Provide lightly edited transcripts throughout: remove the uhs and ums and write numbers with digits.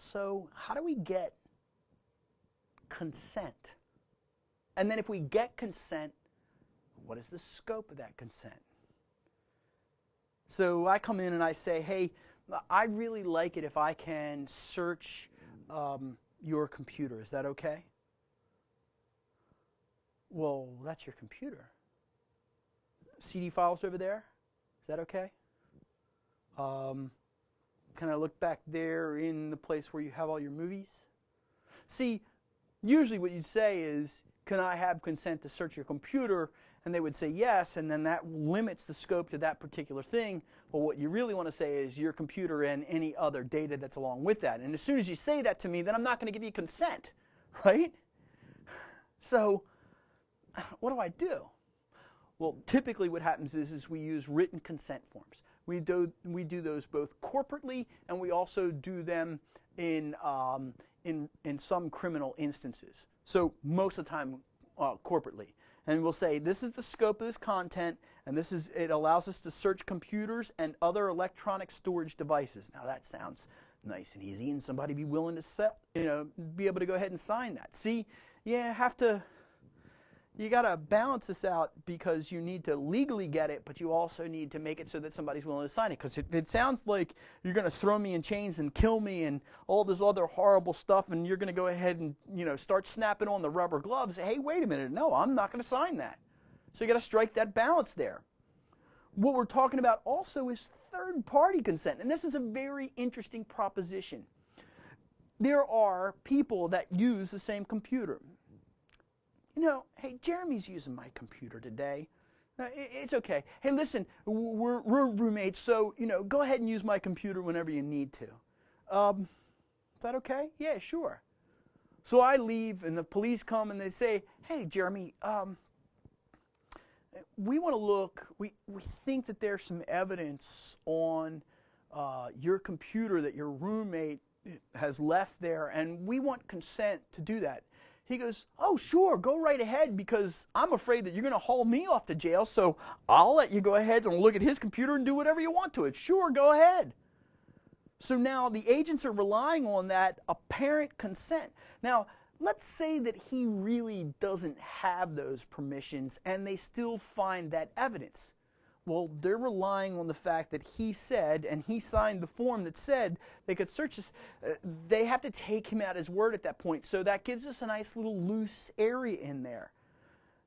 So how do we get consent? And then if we get consent, what is the scope of that consent? So I come in and I say, hey, I'd really like it if I can search your computer. Is that okay? Well, that's your computer. CD files over there. Is that okay? Can I look back there in the place where you have all your movies? See, usually what you'd say is, can I have consent to search your computer? And they would say yes, and then that limits the scope to that particular thing. Well, what you really want to say is your computer and any other data that's along with that. And as soon as you say that to me, then I'm not going to give you consent, right? So what do? Well, typically what happens is we use written consent forms. We do those both corporately, and we also do them in some criminal instances. So most of the time corporately. And we'll say this is the scope of this content, and it allows us to search computers and other electronic storage devices. Now that sounds nice and easy, and somebody be willing to be able to go ahead and sign that. See, you got to balance this out because you need to legally get it, but you also need to make it so that somebody's willing to sign it. Because it sounds like you're going to throw me in chains and kill me and all this other horrible stuff, and you're going to go ahead and start snapping on the rubber gloves. Hey, wait a minute. No, I'm not going to sign that. So you got to strike that balance there. What we're talking about also is third-party consent, and this is a very interesting proposition. There are people that use the same computer. Hey, Jeremy's using my computer today. It's okay. Hey, listen, we're roommates, so, go ahead and use my computer whenever you need to. Is that okay? Yeah, sure. So I leave, and the police come, and they say, hey, Jeremy, we want to look. We think that there's some evidence on your computer that your roommate has left there, and we want consent to do that. He goes, oh, sure, go right ahead, because I'm afraid that you're going to haul me off to jail, so I'll let you go ahead and look at his computer and do whatever you want to it. Sure, go ahead. So now the agents are relying on that apparent consent. Now, let's say that he really doesn't have those permissions and they still find that evidence. Well, they're relying on the fact that he said, and he signed the form that said they could search this. They have to take him at his word at that point. So that gives us a nice little loose area in there.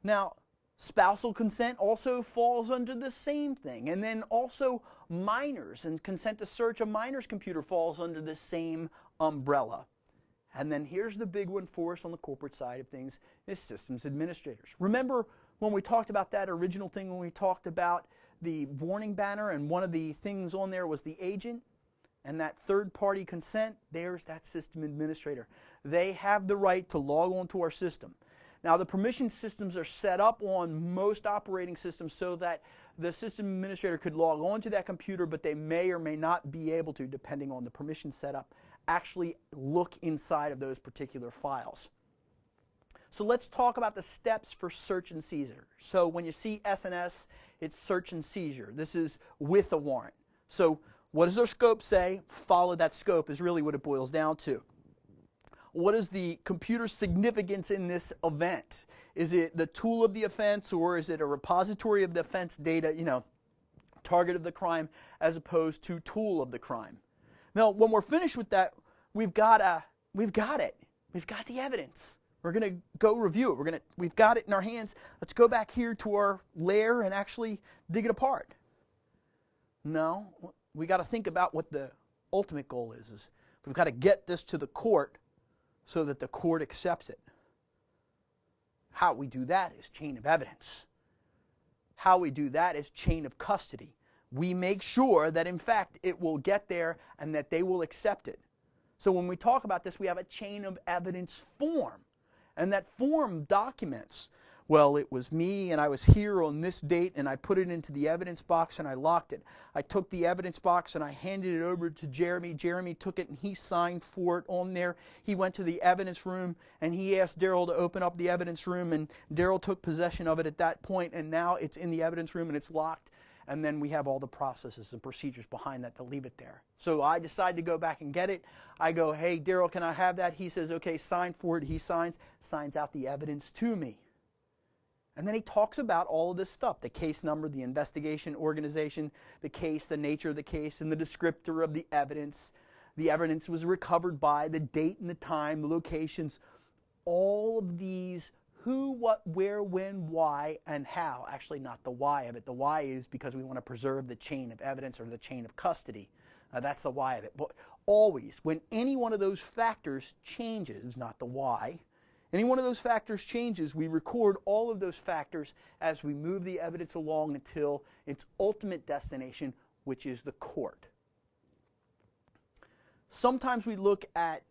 Now, spousal consent also falls under the same thing. And then also minors and consent to search a minor's computer falls under the same umbrella. And then here's the big one for us on the corporate side of things is systems administrators. Remember when we talked about that original thing when we talked about the warning banner, and one of the things on there was the agent, and that third-party consent, there's that system administrator. They have the right to log on to our system. Now, the permission systems are set up on most operating systems so that the system administrator could log on to that computer, but they may or may not be able to, depending on the permission setup, actually look inside of those particular files. So let's talk about the steps for search and seizure. So when you see SNS, it's search and seizure. This is with a warrant. So what does our scope say? Follow that scope is really what it boils down to. What is the computer significance in this event? Is it the tool of the offense, or is it a repository of the offense data, target of the crime, as opposed to tool of the crime? Now, when we're finished with that, we've got it. We've got the evidence. We're going to go review it. We've got it in our hands. Let's go back here to our lair and actually dig it apart. No, we got to think about what the ultimate goal is we've got to get this to the court so that the court accepts it. How we do that is chain of evidence. How we do that is chain of custody. We make sure that, in fact, it will get there and that they will accept it. So when we talk about this, we have a chain of evidence form. And that form documents, well, it was me and I was here on this date and I put it into the evidence box and I locked it. I took the evidence box and I handed it over to Jeremy. Jeremy took it and he signed for it on there. He went to the evidence room and he asked Daryl to open up the evidence room, and Daryl took possession of it at that point, and now it's in the evidence room and it's locked. and then we have all the processes and procedures behind that to leave it there. So I decide to go back and get it. I go, hey, Daryl, can I have that? He says, okay, sign for it. He signs out the evidence to me. And then he talks about all of this stuff, the case number, the investigation organization, the case, the nature of the case, and the descriptor of the evidence. The evidence was recovered by, the date and the time, the locations, all of these who, what, where, when, why, and how. Actually, not the why of it. The why is because we want to preserve the chain of evidence or the chain of custody. That's the why of it. But always, when any one of those factors changes, not the why, any one of those factors changes, we record all of those factors as we move the evidence along until its ultimate destination, which is the court. Sometimes we look at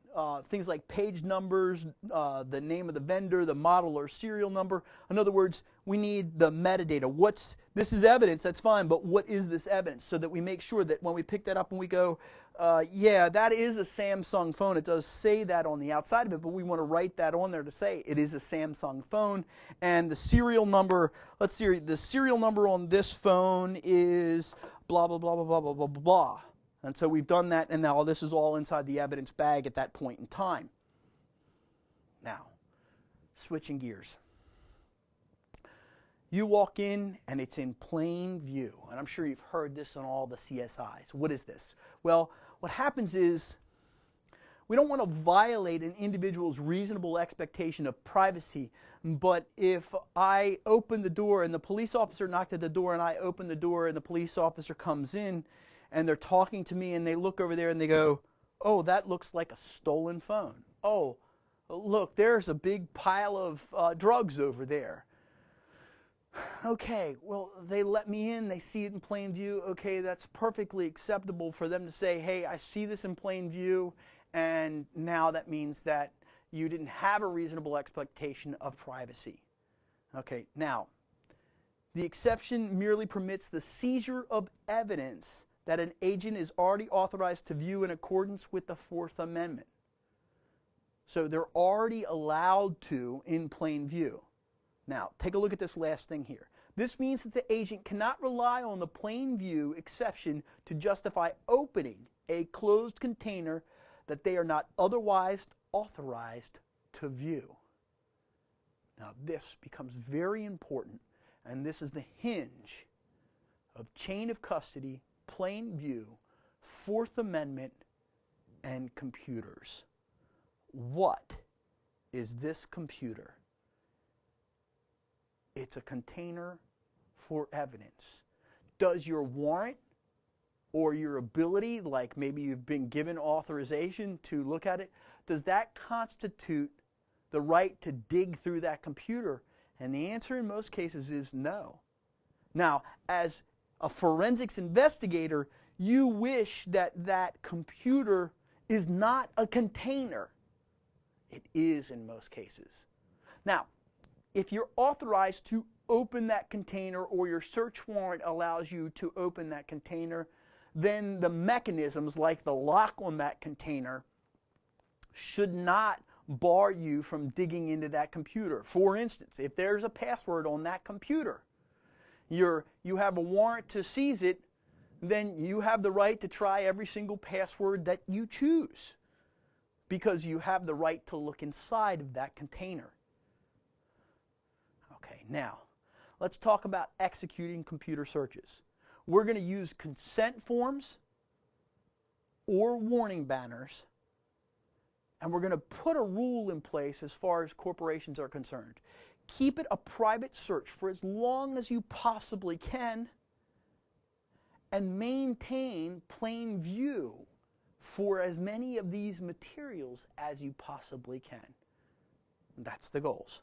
things like page numbers, the name of the vendor, the model or serial number. In other words, we need the metadata. This is evidence, that's fine, but what is this evidence? So that we make sure that when we pick that up and we go, yeah, that is a Samsung phone. It does say that on the outside of it, but we want to write that on there to say it is a Samsung phone. And the serial number, let's see, the serial number on this phone is blah, blah, blah, blah, blah, blah, blah, blah. And so we've done that, and now this is all inside the evidence bag at that point in time. Now, switching gears. You walk in, and it's in plain view. And I'm sure you've heard this on all the CSIs. What is this? Well, what happens is we don't want to violate an individual's reasonable expectation of privacy, but if I open the door and the police officer knocked at the door and I open the door and the police officer comes in, and they're talking to me, and they look over there and they go, oh, that looks like a stolen phone. Oh, look, there's a big pile of drugs over there. Okay, well, they let me in. They see it in plain view. Okay, that's perfectly acceptable for them to say, hey, I see this in plain view, and now that means that you didn't have a reasonable expectation of privacy. Okay, now, the exception merely permits the seizure of evidence that an agent is already authorized to view in accordance with the Fourth Amendment. So they're already allowed to in plain view. Now, take a look at this last thing here. This means that the agent cannot rely on the plain view exception to justify opening a closed container that they are not otherwise authorized to view. Now, this becomes very important, and this is the hinge of chain of custody, plain view, Fourth Amendment, and computers. What is this computer? It's a container for evidence. Does your warrant or your ability, like maybe you've been given authorization to look at it, does that constitute the right to dig through that computer? And the answer in most cases is no. Now, as a forensics investigator, you wish that that computer is not a container. It is in most cases. Now, if you're authorized to open that container or your search warrant allows you to open that container, then the mechanisms like the lock on that container should not bar you from digging into that computer. For instance, if there's a password on that computer, you have a warrant to seize it, then you have the right to try every single password that you choose because you have the right to look inside of that container. Okay, now let's talk about executing computer searches. We're going to use consent forms or warning banners, and we're going to put a rule in place as far as corporations are concerned. Keep it a private search for as long as you possibly can, and maintain plain view for as many of these materials as you possibly can. That's the goals.